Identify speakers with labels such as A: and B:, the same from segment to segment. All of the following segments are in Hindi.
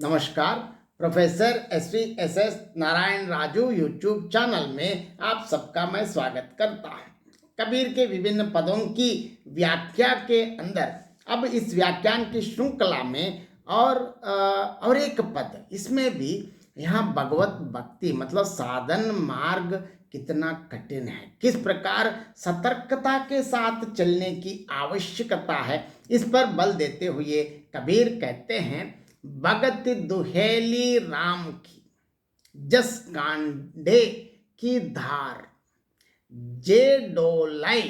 A: नमस्कार। Professor S Narayan Raju YouTube channel में आप सबका मैं स्वागत करता हूँ। कबीर के विभिन्न पदों की व्याख्या के अंदर अब इस व्याख्यान की श्रृंखला में और एक पद, इसमें भी यहाँ भगवत भक्ति मतलब साधन मार्ग कितना कठिन है, किस प्रकार सतर्कता के साथ चलने की आवश्यकता है, इस पर बल देते हुए कबीर कहते हैं, भगत दुहेली राम की जस कांडे की धार, जे डोलाई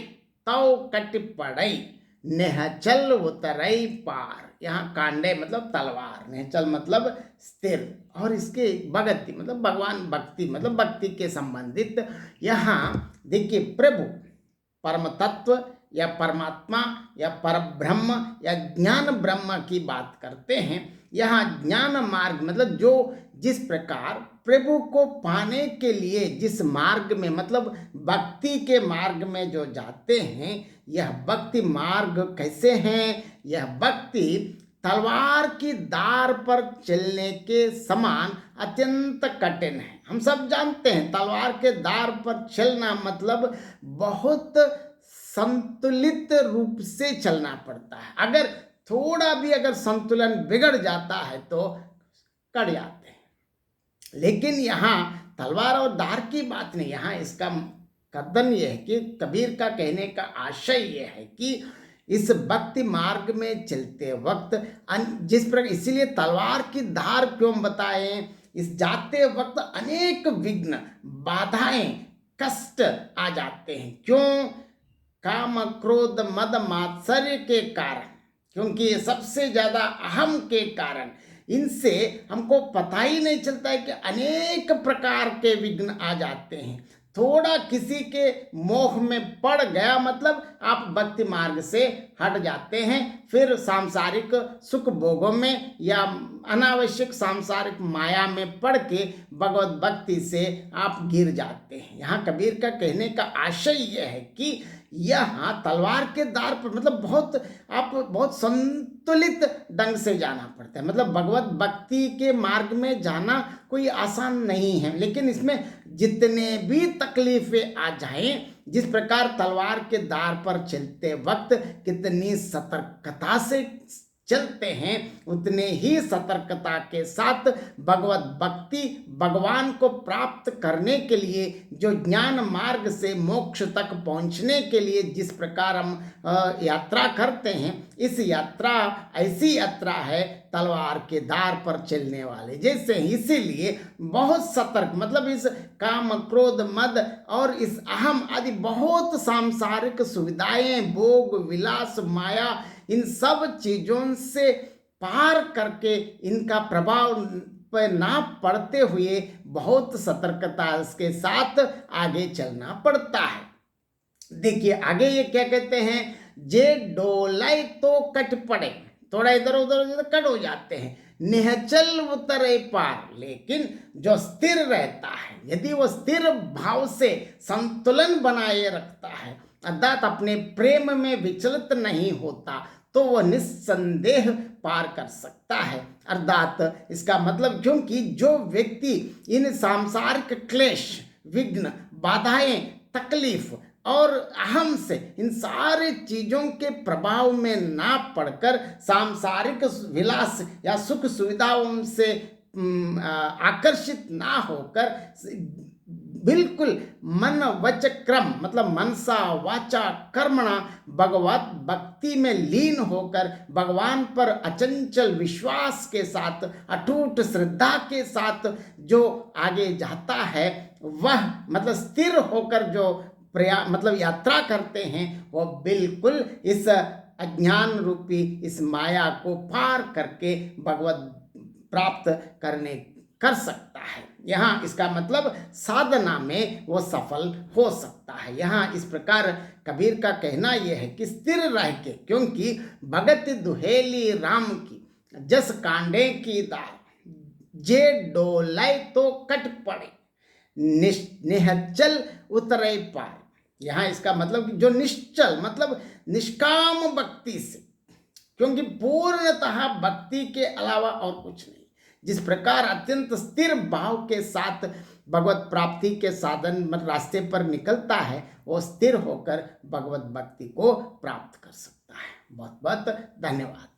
A: तव कट पड़ई, नेहचल उतरई पार। यहाँ कांडे मतलब तलवार, नेहचल मतलब स्थिर, और इसके भगति मतलब भगवान, भक्ति मतलब भक्ति के संबंधित। यहाँ देखिए, प्रभु परम तत्व या परमात्मा या परब्रह्म या ज्ञान ब्रह्म की बात करते हैं। यहाँ ज्ञान मार्ग मतलब जो जिस प्रकार प्रभु को पाने के लिए जिस मार्ग में मतलब भक्ति के मार्ग में जो जाते हैं, यह भक्ति मार्ग कैसे हैं? यह भक्ति तलवार की धार पर चलने के समान अत्यंत कठिन है। हम सब जानते हैं तलवार के धार पर चलना मतलब बहुत संतुलित रूप से चलना पड़ता है। अगर थोड़ा भी अगर संतुलन बिगड़ जाता है तो कट जाते हैं। लेकिन यहाँ तलवार और धार की बात नहीं, यहाँ इसका कथन यह है कि कबीर का कहने का आशय यह है कि इस भक्ति मार्ग में चलते वक्त जिस प्रकार, इसीलिए तलवार की धार क्यों बताएं, इस जाते वक्त अनेक विघ्न बाधाएं कष्ट आ जाते हैं। क्यों? काम क्रोध मद मात्सर्य के कारण, क्योंकि ये सबसे ज्यादा अहम के कारण इनसे हमको पता ही नहीं चलता है कि अनेक प्रकार के विघ्न आ जाते हैं। थोड़ा किसी के मोह में पड़ गया मतलब आप भक्ति मार्ग से हट जाते हैं, फिर सांसारिक सुख भोगों में या अनावश्यक सांसारिक माया में पड़ के भगवत भक्ति से आप गिर जाते हैं। यहाँ कबीर का कहने का आशय यह है कि यहाँ तलवार के धार पर मतलब बहुत संतुलित ढंग से जाना पड़ता है। मतलब भगवत भक्ति के मार्ग में जाना कोई आसान नहीं है, लेकिन इसमें जितने भी तकलीफें आ जाएं, जिस प्रकार तलवार के धार पर चलते वक्त कितनी सतर्कता से चलते हैं, उतने ही सतर्कता के साथ भगवत भक्ति भगवान को प्राप्त करने के लिए जो ज्ञान मार्ग से मोक्ष तक पहुंचने के लिए जिस प्रकार हम यात्रा करते हैं, इस यात्रा ऐसी यात्रा है तलवार के धार पर चलने वाले जैसे। इसीलिए बहुत सतर्क मतलब इस काम क्रोध मद और इस अहम आदि बहुत सांसारिक सुविधाएं, भोग विलास, माया, इन सब चीजों से पार करके इनका प्रभाव पर ना पड़ते हुए बहुत सतर्कता के साथ आगे चलना पड़ता है। देखिए आगे ये क्या कहते हैं, जे डोलाई तो कट पड़े, थोड़ा इधर उधर कट हो जाते हैं, निहचल उतरे पार। लेकिन जो स्थिर रहता है, यदि वो स्थिर भाव से संतुलन बनाए रखता है, अर्थात अपने प्रेम में विचलित नहीं होता, तो वह निस्संदेह पार कर सकता है। अर्थात इसका मतलब, क्योंकि जो व्यक्ति इन सांसारिक क्लेश, विघ्न, बाधाएं, तकलीफ और अहम से इन सारी चीजों के प्रभाव में ना पड़कर सांसारिक विलास या सुख सुविधाओं से आकर्षित ना होकर बिल्कुल मन वच क्रम मतलब मनसा वाचा कर्मणा भगवत भक्ति में लीन होकर भगवान पर अचंचल विश्वास के साथ, अटूट श्रद्धा के साथ जो आगे जाता है, वह मतलब स्थिर होकर जो मतलब यात्रा करते हैं, वो बिल्कुल इस अज्ञान रूपी इस माया को पार करके भगवत प्राप्त कर सकता है। यहाँ इसका मतलब साधना में वो सफल हो सकता है। यहाँ इस प्रकार कबीर का कहना यह है कि स्थिर रह के, क्योंकि भगत दुहेली राम की जस कांडे की दार, जे डोलाई तो कट पड़े, निहचल उतरे पार। यहाँ इसका मतलब जो निश्चल मतलब निष्काम भक्ति से, क्योंकि पूर्णतः भक्ति के अलावा और कुछ नहीं, जिस प्रकार अत्यंत स्थिर भाव के साथ भगवत प्राप्ति के साधन रास्ते पर निकलता है, वो स्थिर होकर भगवत भक्ति को प्राप्त कर सकता है। बहुत बहुत धन्यवाद।